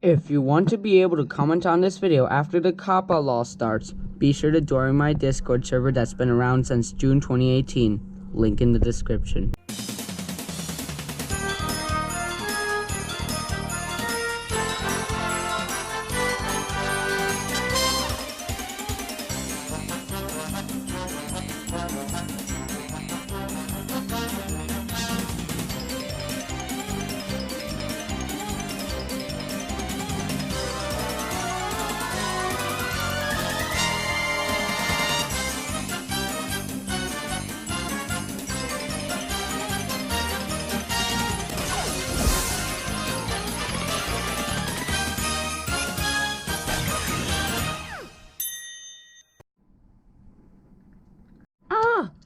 If you want to be able to comment on this video after the COPPA law starts, be sure to join my Discord server that's been around since June 2018. Link in the description.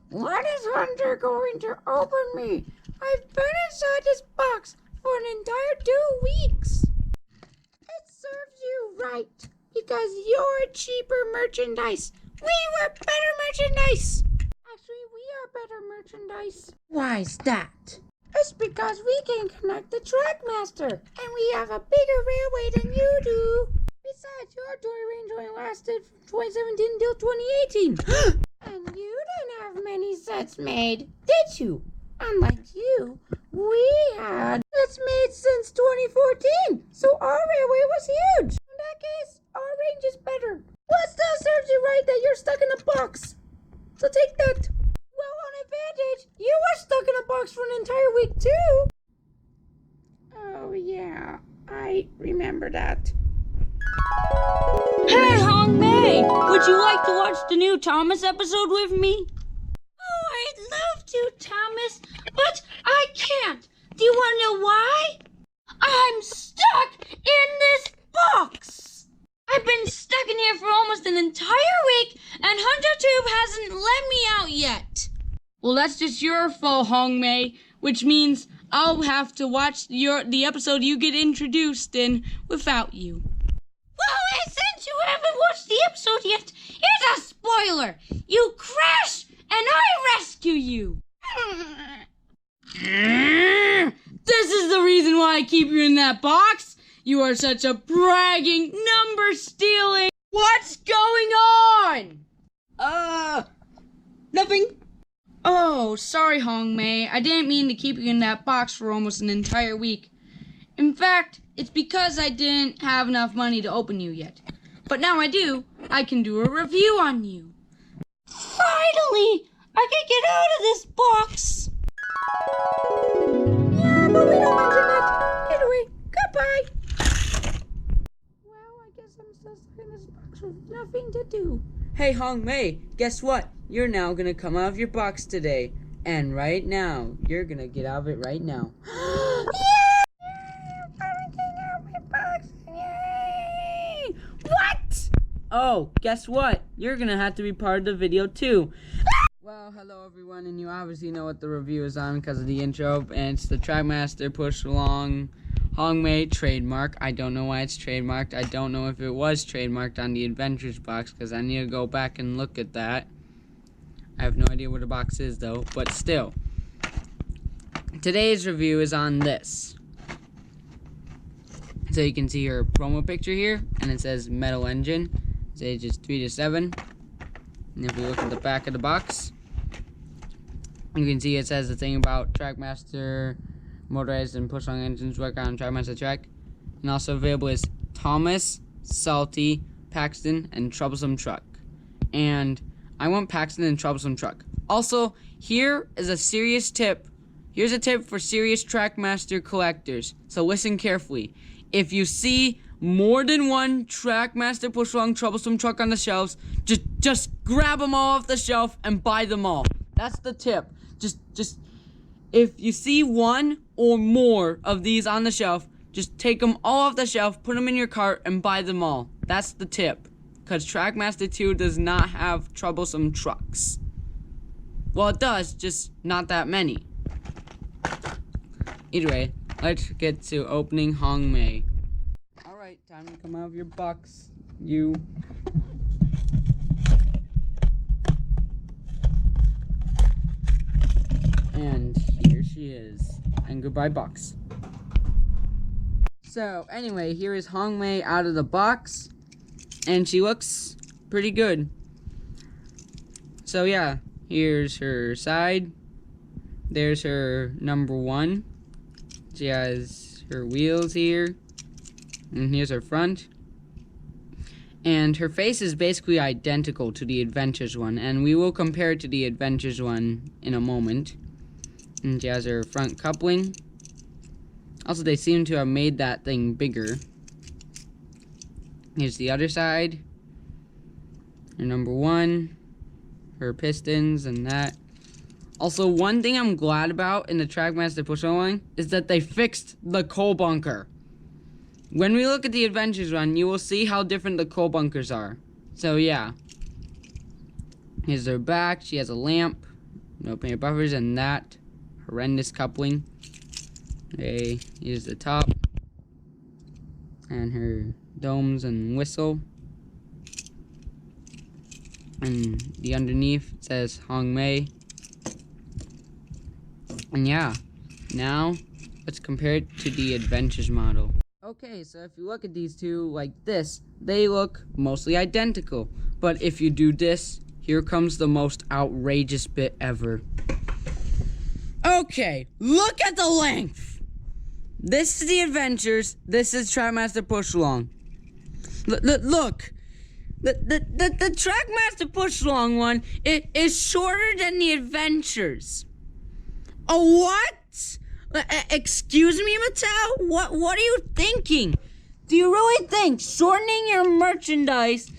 When is Hunter going to open me? I've been inside this box for an entire 2 weeks. It serves you right, because you're cheaper merchandise. We were better merchandise. Actually, we are better merchandise. Why's that? It's because we can connect the Trackmaster, and we have a bigger railway than you do. Besides, your toy range only lasted from 2017 till 2018. And you didn't have many sets made, did you? Unlike you, we had sets made since 2014, so our railway was huge. In that case, our range is better. What still serves you right that you're stuck in a box? So take that. Well, on advantage, you were stuck in a box for an entire week too. Oh yeah, I remember that. Hey, Hong-Mei! Would you like to watch the new Thomas episode with me? Oh, I'd love to, Thomas, but I can't. Do you want to know why? I'm stuck in this box. I've been stuck in here for almost an entire week, and HunterTube hasn't let me out yet. Well, that's just your fault, Hong-Mei, which means I'll have to watch the episode you get introduced in without you. Well, since you haven't watched the episode yet, here's a spoiler. You crash, and I rescue you. This is the reason why I keep you in that box. You are such a bragging, number-stealing... What's going on? Nothing. Oh, sorry, Hong-Mei. I didn't mean to keep you in that box for almost an entire week. In fact, it's because I didn't have enough money to open you yet. But now I do. I can do a review on you. Finally, I can get out of this box. Yeah, but we don't mention it. Anyway, goodbye. Well, I guess I'm still stuck in this box with nothing to do. Hey Hong-Mei, guess what? You're now gonna come out of your box today. And right now, you're gonna get out of it right now. What? Oh, guess what? You're gonna have to be part of the video too. Well, hello everyone, and you obviously know what the review is on because of the intro, and it's the Trackmaster Push Along Hong-Mei trademark. I don't know why it's trademarked. I don't know if it was trademarked on the Adventures box because I need to go back and look at that. I have no idea what the box is though, but still. Today's review is on this. So you can see her promo picture here, and it says Metal Engine. It's ages 3 to 7. And if we look at the back of the box, you can see it says the thing about Trackmaster motorized and push-along engines work on Trackmaster track. And also available is Thomas, Salty, Paxton, and Troublesome Truck. And I want Paxton and Troublesome Truck. Also, here is a serious tip. Here's a tip for serious Trackmaster collectors. So listen carefully. If you see more than one Trackmaster push-along Troublesome Truck on the shelves, just grab them all off the shelf and buy them all. That's the tip. Just if you see one or more of these on the shelf, just take them all off the shelf, put them in your cart, and buy them all. That's the tip. Because Trackmaster 2 does not have Troublesome Trucks. Well, it does, just not that many. Either way, let's get to opening Hong-Mei. Alright, time to come out of your box, you. And here she is. And goodbye, box. So, anyway, here is Hong-Mei out of the box. And she looks pretty good. So, yeah. Here's her side. There's her number 1. She has her wheels here. And here's her front. And her face is basically identical to the Adventures one. And we will compare it to the Adventures one in a moment. And she has her front coupling. Also, they seem to have made that thing bigger. Here's the other side. Her number 1. Her pistons and that. Also, one thing I'm glad about in the Trackmaster push-on line is that they fixed the coal bunker. When we look at the Adventures run, you will see how different the coal bunkers are. So, yeah. Here's her back. She has a lamp. No paint buffers and that horrendous coupling. Okay, here's the top. And her domes and whistle. And the underneath says Hong-Mei. And yeah, now let's compare it to the Adventures model. Okay, so if you look at these two like this, they look mostly identical. But if you do this, here comes the most outrageous bit ever. Okay, look at the length. This is the Adventures. This is Trackmaster Push Along. Look. The Trackmaster Push Along one is shorter than the Adventures. Oh, what? Excuse me, Mattel? What are you thinking? Do you really think shortening your merchandise,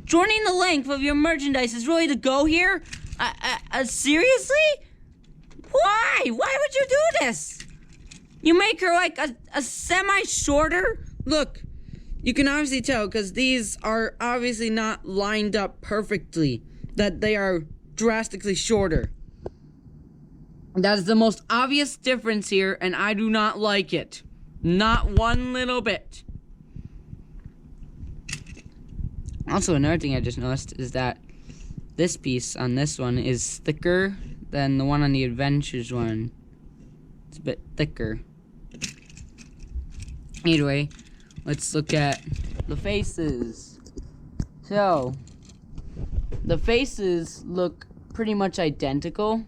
shortening the length of your merchandise is really the go here? Seriously? Why? Why would you do this? You make her like a semi-shorter? Look, you can obviously tell because these are obviously not lined up perfectly, that they are drastically shorter. That is the most obvious difference here, and I do not like it. Not one little bit. Also, another thing I just noticed is that this piece on this one is thicker than the one on the Adventures one. It's a bit thicker. Anyway, let's look at the faces. So, the faces look pretty much identical.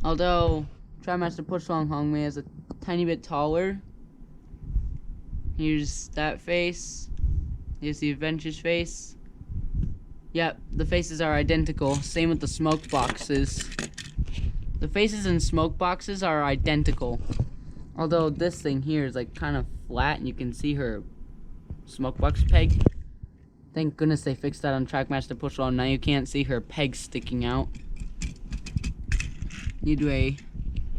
Although, Trackmaster Push Along Hong-Mei is a tiny bit taller. Here's that face. Here's the Adventures face. Yep, the faces are identical. Same with the smoke boxes. The faces in smoke boxes are identical. Although this thing here is like kind of flat and you can see her smoke box peg. Thank goodness they fixed that on Trackmaster Push Along. Now you can't see her peg sticking out. Anyway,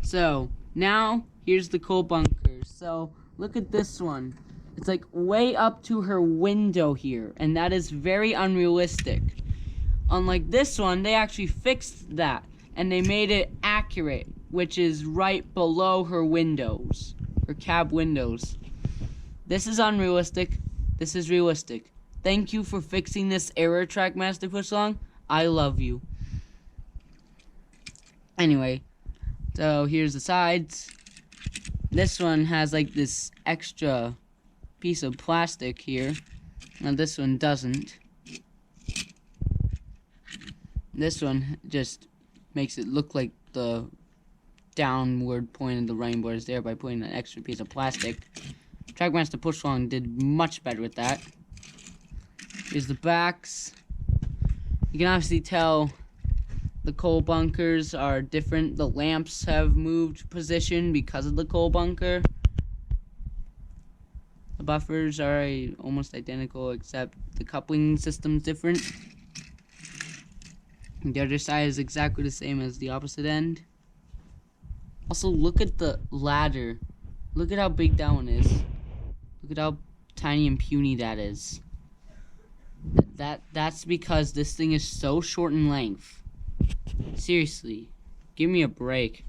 so now here's the coal bunker. So look at this one. It's like way up to her window here, and that is very unrealistic. Unlike this one, they actually fixed that and they made it accurate, which is right below her windows, her cab windows. This is unrealistic. This is realistic. Thank you for fixing this error, Trackmaster Push Along. I love you. Anyway, so here's the sides. This one has like this extra piece of plastic here. Now this one doesn't. This one just makes it look like the downward point of the rainbow is there by putting an extra piece of plastic. Trackmaster Push Along did much better with that. Here's the backs. You can obviously tell the coal bunkers are different. The lamps have moved position because of the coal bunker. The buffers are almost identical except the coupling system's different. The other side is exactly the same as the opposite end. Also, look at the ladder. Look at how big that one is. Look at how tiny and puny that is. That's because this thing is so short in length. Seriously, give me a break.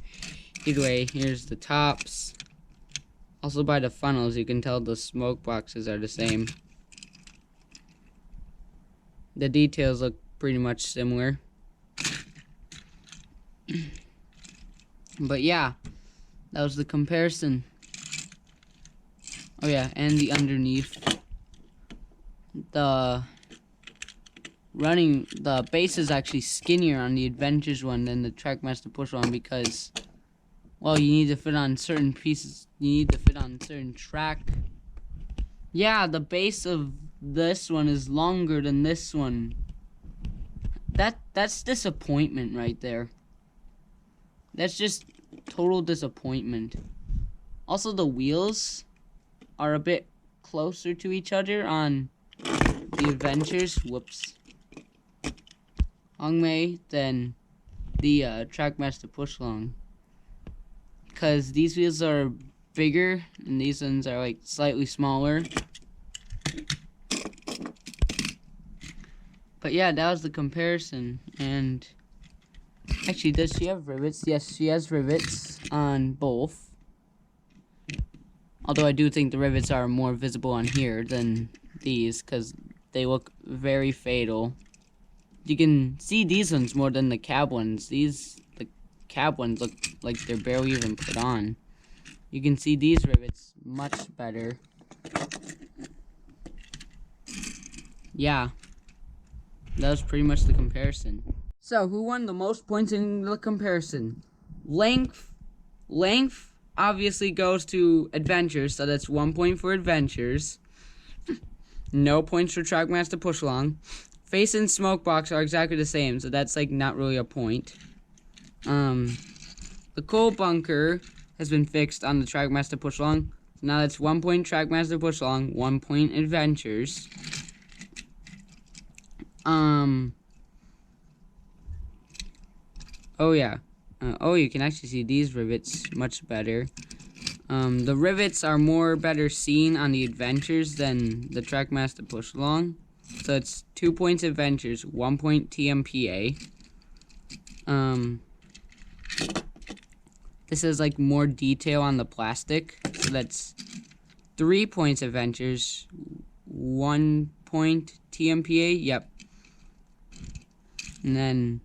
Either way, here's the tops. Also, by the funnels, you can tell the smoke boxes are the same. The details look pretty much similar. But yeah, that was the comparison. Oh yeah, and the underneath. The base is actually skinnier on the Adventures one than the Trackmaster Push one because, well, you need to fit on certain pieces. You need to fit on certain track. Yeah, the base of this one is longer than this one. That's disappointment right there. That's just total disappointment. Also, the wheels are a bit closer to each other on the Adventures. Whoops. Hong-Mei than the Trackmaster Push Long. Because these wheels are bigger and these ones are like slightly smaller. But yeah, that was the comparison. And actually, does she have rivets? Yes, she has rivets on both. Although I do think the rivets are more visible on here than these because they look very fatal. You can see these ones more than the cab ones. The cab ones look like they're barely even put on. You can see these rivets much better. Yeah. That was pretty much the comparison. So, who won the most points in the comparison? Length obviously goes to Adventures, so that's 1 point for Adventures. No points for Trackmaster Push Along. Face and Smokebox are exactly the same, so that's like not really a point. The coal bunker has been fixed on the Trackmaster Push Along. Now that's 1 point Trackmaster Push Along, 1 point Adventures. Oh yeah. Oh, you can actually see these rivets much better. The rivets are better seen on the Adventures than the Trackmaster Push Along. So it's 2 points Adventures, 1 point TMPA. This is like more detail on the plastic. So that's 3 points Adventures, 1 point TMPA. Yep. And then,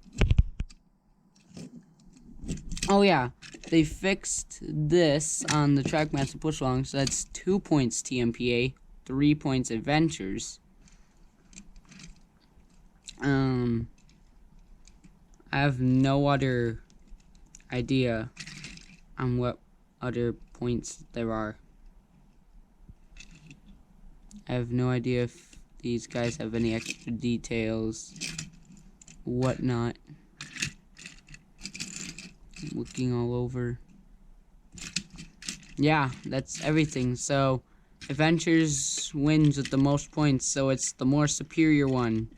oh yeah, they fixed this on the Trackmaster Push Along, so that's 2 points TMPA, 3 points Adventures. I have no other idea on what other points there are. I have no idea if these guys have any extra details, whatnot. Looking all over. Yeah, that's everything. So, Adventures wins with the most points, so it's the more superior one.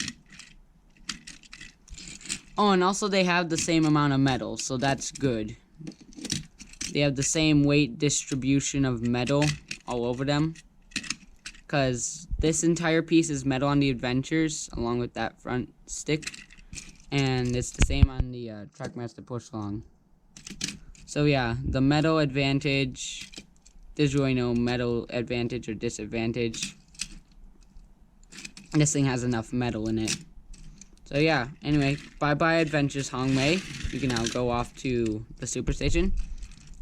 Oh, and also they have the same amount of metal, so that's good. They have the same weight distribution of metal all over them. Because this entire piece is metal on the Adventures, along with that front stick. And it's the same on the Trackmaster Push Along. So yeah, the metal advantage, there's really no metal advantage or disadvantage. This thing has enough metal in it. So yeah, anyway, bye-bye Adventures Hong-Mei. You can now go off to the super station.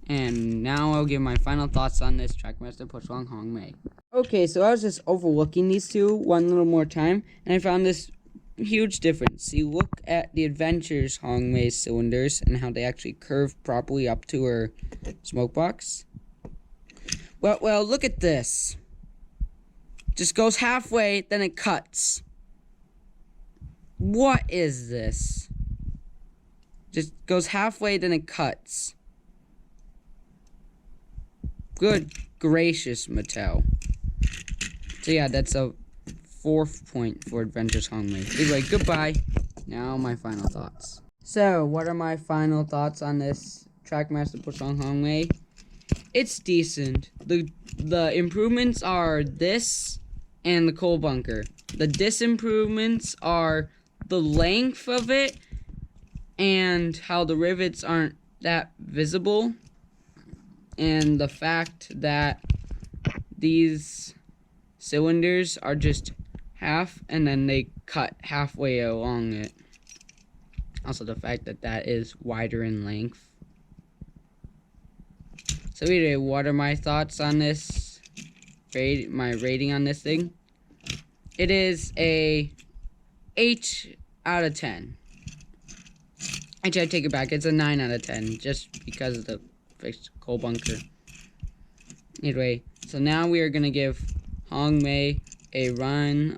And now I'll give my final thoughts on this Trackmaster Push Along Hong-Mei. Okay, so I was just overlooking these two one little more time, and I found this huge difference. You look at the Adventures Hong-Mei cylinders and how they actually curve properly up to her smoke box. Well, look at this. Just goes halfway, then it cuts. What is this? Just goes halfway, then it cuts. Good gracious, Mattel. So yeah, that's a 4th point for Adventures Hong-Mei. Anyway, goodbye. Now my final thoughts. So, what are my final thoughts on this Trackmaster Push Along Hong-Mei? It's decent. The improvements are this and the coal bunker. The disimprovements are the length of it and how the rivets aren't that visible, and the fact that these cylinders are just half and then they cut halfway along it. Also the fact that that is wider in length. So anyway, what are my thoughts on this my rating on this thing. It is a 8 out of 10. Actually, I take it back. It's a 9 out of 10, just because of the fixed coal bunker. Anyway, so now we are going to give Hong-Mei a run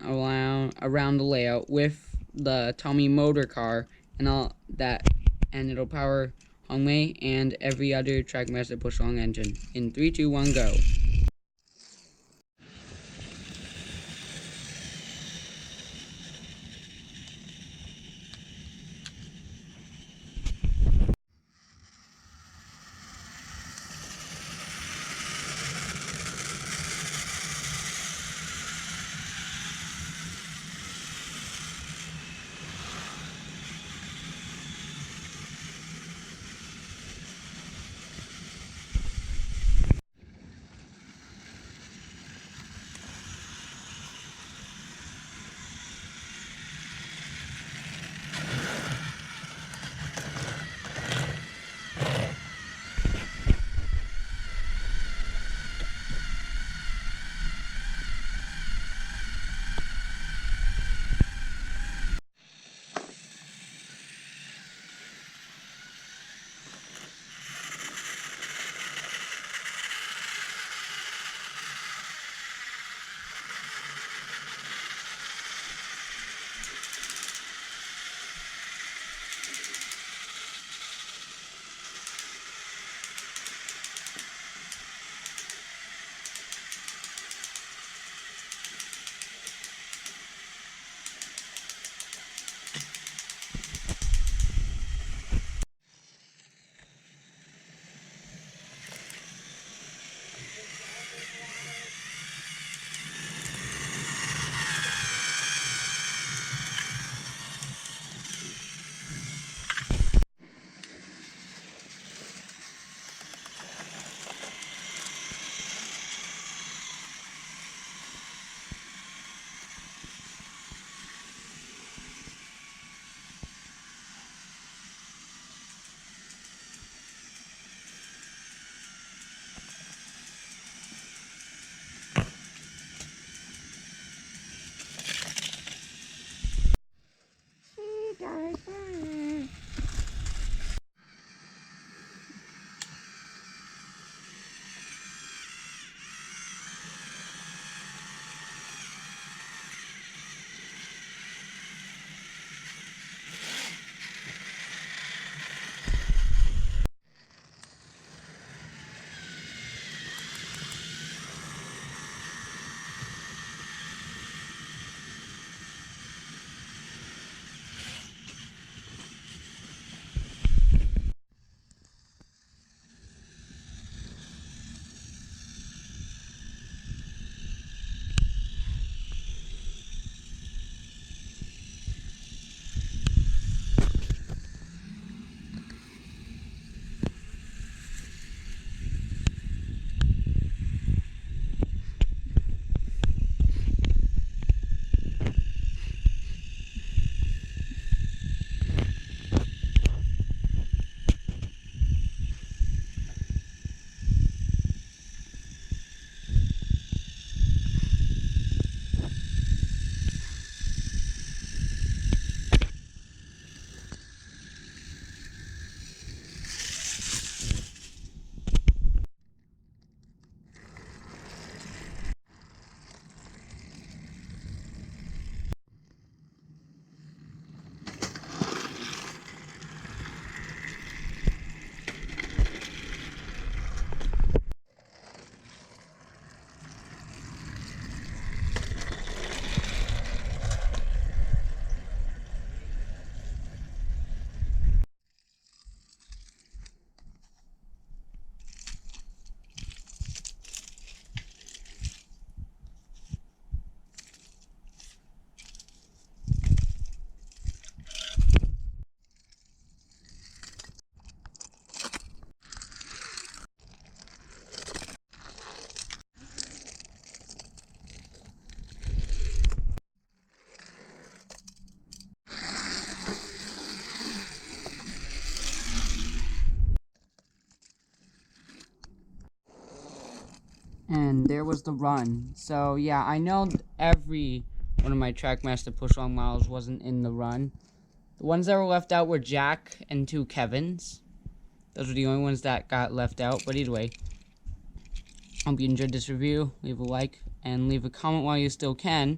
around the layout with the Tommy motor car and all that, and it'll power Hong-Mei and every other Trackmaster push-along engine. In 3, 2, 1, go. and there was the run. So yeah, I know every one of my Trackmaster push long models wasn't in the run. The ones that were left out were Jack and 2 Kevins. Those were the only ones that got left out. But either way, hope you enjoyed this review. Leave a like and leave a comment while you still can.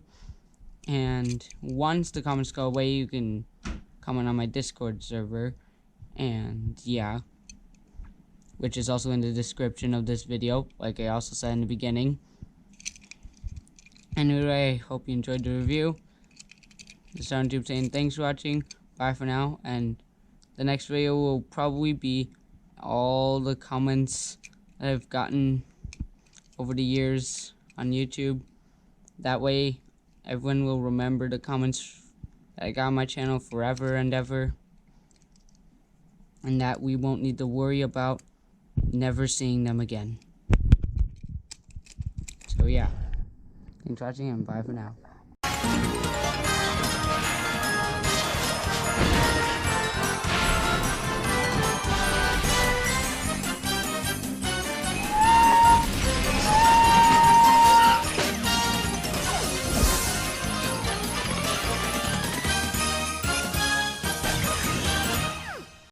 And once the comments go away, you can comment on my Discord server. And yeah, which is also in the description of this video, like I also said in the beginning. Anyway, hope you enjoyed the review. This is on YouTube saying thanks for watching. Bye for now. And the next video will probably be all the comments that I've gotten over the years on YouTube. That way, everyone will remember the comments that I got on my channel forever and ever. And that we won't need to worry about never seeing them again. So yeah, thanks for watching and bye for now.